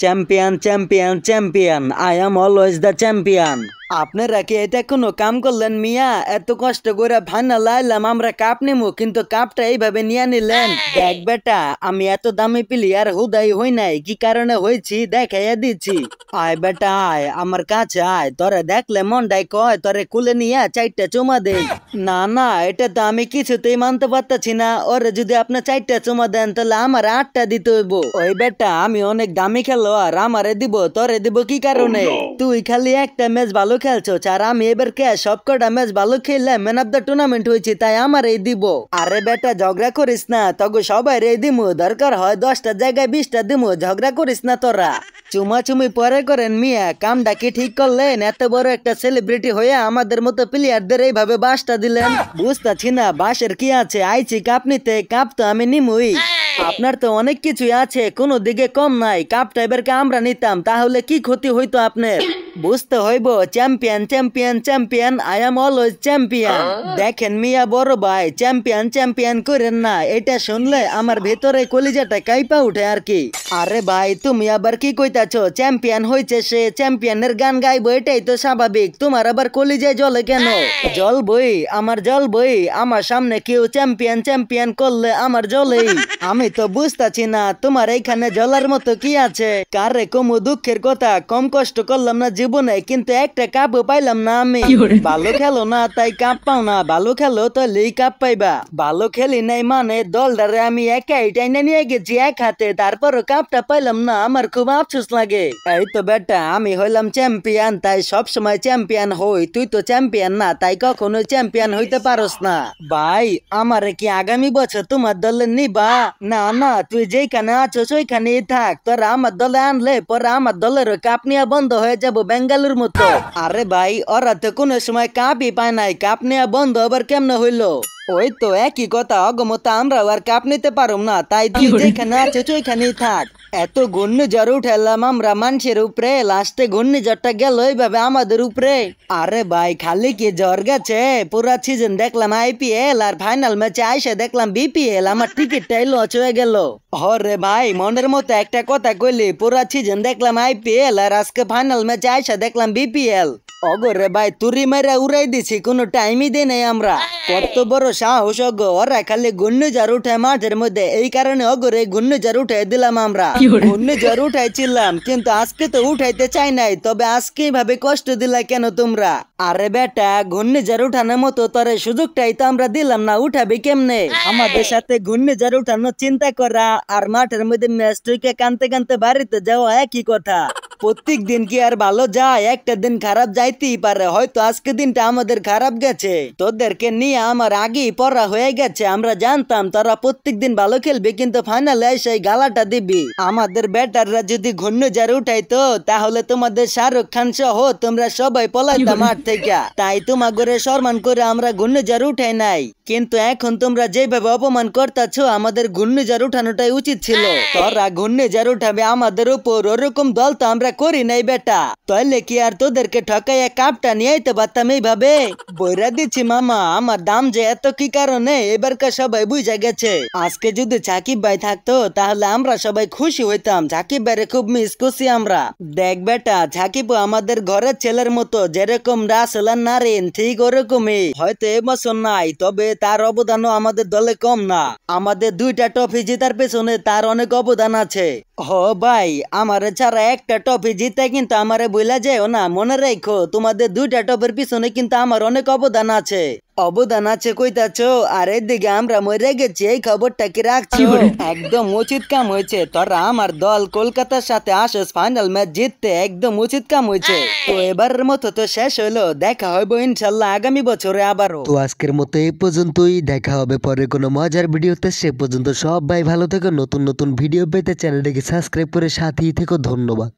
Champion champion champion, I am always the champion. আপনারা কি এটা কোনো কাম করলেন মিয়া? এত কষ্ট করে ফাইনাল আইলাম আমরা, কাপ নিমু, কিন্তু কাপটা এইভাবে নিয়ে নিলেন। দেখ বেটা, আমি এত দামি প্লেয়ার হুদাই হই নাই, কি কারণে হয়েছি দেখাইয়া দিচ্ছি। আয় বেটা আয়, আমার কাছে আয়, তোরে দেখলে মনটাই কয় তোরে কুলে নিয়ে চারটা চুমা দে। না না, এটা তো আমি কিছুতেই মানতে পারতেছি না। ওরে যদি আপনি চারটা চুমা দেন তাহলে আমার 8টা দিতে হইব। ওই বেটা, আমি অনেক দামি খেলোয়াড়, আমারে দিব, তোরে দিব কি কারণে? তুই খালি একটা ম্যাচ ভালো খেলছো, আর আমি এবার কে সবকটা ম্যাচ ভালো খেললে ম্যান অফ দ্য টুর্নামেন্ট হয়েছি, তাই আমার এই দিব। আরে বেটা ঝগড়া করিস না, তগো সবাই রে দিমু, দরকার হয় 10টা জায়গায় 20টা দিমু, ঝগড়া করিস না তোরা। চুমাচুমি পরে করেন মিয়া, কামটা কি ঠিক করলেন? এত বড় একটা সেলিব্রিটি হয়ে আমাদের মতো প্লেয়ারদের এইভাবে বাসটা দিলেন। বুঝতেছি না বাসের কি আছে, আইছি কাপ নিতে, কাপ তো আমি নিমুই। আপনার তো অনেক কিছুই আছে, কোনো দিকে কম নাই। কাপটা এবারকে আমরা নিতাম, তাহলে কি ক্ষতি হইতো আপনার? বুঝতে হইব champion champion champion, I am always champion. দেখেন মিয়া বড় ভাই, চ্যাম্পিয়ন চ্যাম্পিয়ন করেন না, এটা শুনলে আমার ভেতরে কলিজাটা কাইপা উঠে আর কি। আরে ভাই তুমি আবার কি কইতাছো? চ্যাম্পিয়ন হইছে সে, চ্যাম্পিয়নের গান গাইবো, এটাই তো স্বাভাবিক। তোমার আবার কলিজায় জ্বলে কেন? জল বই, আমার জল বই, আমার সামনে কেউ চ্যাম্পিয়ন চ্যাম্পিয়ন করলে আমার জ্বলেই। আমি তো বুঝতাছি না তোমার এইখানে জ্বলার মতো কি আছে। কারে কমু দুঃখের কথা, কম কষ্ট করলাম না জীবনে, কিন্তু একটা কাপও পাইলাম না আমি। ভালো খেলো না তাই কাপ পাও না, ভালো খেলো তাহলেই কাপ পাইবা। ভালো খেলি নাই মানে দলটারে আমি একাই টাইনা নিয়ে গেছি এক হাতে, তারপরও কাপটা পাইলাম না, আমার খুব আফসোস লাগে। এই তো বেটা, আমি হইলাম চ্যাম্পিয়ন, তাই সব সময় চ্যাম্পিয়ন হই। তুই তো চ্যাম্পিয়ন না, তাই কখনো চ্যাম্পিয়ন হইতে পারস না। ভাই আমারে কি আগামী বছর তোমার দলে নিবা? না না, তুই যেখানে আছো ওইখানেই থাক, তোরা আমার দলে আনলে পরে আমার দলের কাপ নিয়ে বন্ধ হয়ে যাবো বেঙ্গালুর মতো। আরে ভাই ওরা তো কোনো সময় কাপই পায় নাই, কাপ নিয়ে বন্ধ আবার কেমনে হইলো? ওই তো একই কথা, অগমতা আমরাও আর কাপ নিতে পারুম না, তাই তুই যেখানে আছো ওইখানেই থাক। এত ঘূর্ণিঝড় উঠালাম আমরা মানুষের উপরে, লাস্টে ঘূর্ণিঝড়টা গেল এইভাবে আমাদের উপরে। আরে ভাই খালি কি জ্বর গেছে? পুরা সিজন দেখলাম আইপিএল, আর ফাইনাল ম্যাচে আইসে দেখলাম বিপিএল, আমার টিকিটটাই লস হয়ে গেল। হরে ভাই মনের মতো একটা কথা কইলি, পুরা সিজন দেখলাম আইপিএল, আর আজকে ফাইনাল ম্যাচে আইসা দেখলাম বিপিএল। অগরে ভাই তুরি মেরে উড়াই দিছি, কোনো টাইমই দেই নাই আমরা। কত বড় সাহস অগ, ওরা খালি ঘূর্ণিঝড় উঠে মাঠের মধ্যে, এই কারণে অগরে ঘূর্ণিঝড় উঠে দিলাম আমরা। ঘূর্ণিঝড় উঠাইছিলাম, কিন্তু আজকে তো উঠাইতে চাই নাই, তবে আজকে ভাবে কষ্ট দিলা কেন তোমরা? আরে বেটা, ঘূর্ণিঝড় উঠানোর মতো তোরে সুযোগটাই তো আমরা দিলাম না, উঠাবি কেমনে? আমাদের সাথে ঘূর্ণিঝড় উঠানোর চিন্তা করা আর মাঠের মধ্যে ম্যাচ টুকে কানতে কানতে বাড়িতে যাওয়া একই কথা। প্রত্যেক দিন কি আর ভালো যায়? একটা দিন খারাপ যাইতেই পারে, হয়তো আজকে দিনটা আমাদের খারাপ গেছে। তোদেরকে নিয়ে আমার আগেই পড়া হয়ে গেছে, আমরা জানতাম তোরা প্রত্যেক দিন ভালো খেলবি, কিন্তু ফাইনালে এসে গালাটা দিবি। আমাদের ব্যাটাররা যদি ঘূর্ণিঝড় উঠাইতো তাহলে তোমাদের শাহরুখ খান সহ তোমরা সবাই পলাইতা মাঠ থেকে, তাই তোমাদের সম্মান করে আমরা ঘূর্ণিঝড় উঠাই নাই। কিন্তু এখন তোমরা যেভাবে অপমান করতেছ, আমাদের ঘূর্ণিঝড় উঠানোটাই উচিত ছিল। তোরা ঘূর্ণিঝড় উঠাবে আমাদের উপর, ওরকম দল তো আমরা করি নাই বেটা, তাইলে কি আর তোদেরকে ঠকাইয়া কাপটা নিয়ে আইতে পারতাম এইভাবে? বইরা দিচ্ছি মামা, আমার দাম যে এত কি কারণে এবারকার সবাই বুঝা গেছে। আজকে যদি সাকিব ভাই থাকতো তাহলে আমরা সবাই খুশি হইতাম, সাকিব ভাইরে খুব মিস করছি আমরা। দেখ বেটা, সাকিব আমাদের ঘরের ছেলের মতো, যেরকম রাসেল আর নারিন ঠিক ওরকমই। হয়তো এবছর নাই, তবে তার অবদানও আমাদের দলে কম না। আমাদের 2টা ট্রফি জেতার পেছনে তার অনেক অবদান আছে। হ ভাই, আমারে ছাড়া একটা ট্রফি জিতে কিন্তু আমারে বইলা যাও না, মনে রাখো তোমাদের 2টা ট্রফির পিছনে কিন্তু আমার অনেক অবদান আছে। অবদান আছে কইতাছো? আর এদিকে আমরা মরে গেছি, এই খবরটা কি রাখছো? একদম উচিত কাম হয়েছে, তোরা আমার দল কলকাতার সাথে আসস ফাইনাল ম্যাচ জিততে, একদম উচিত কাম হয়েছে। তো এবারের মতো তো শেষ হইলো, দেখা হইব ইনশাল্লাহ আগামী বছরে আবারও। তো আজকের মতো এই পর্যন্তই, দেখা হবে পরে কোনো মজার ভিডিওতে। সে পর্যন্ত সবাই ভালো থেকো, নতুন নতুন ভিডিও পেতে চ্যানেলটিকে সাবস্ক্রাইব করে সাথেই থেকো। ধন্যবাদ।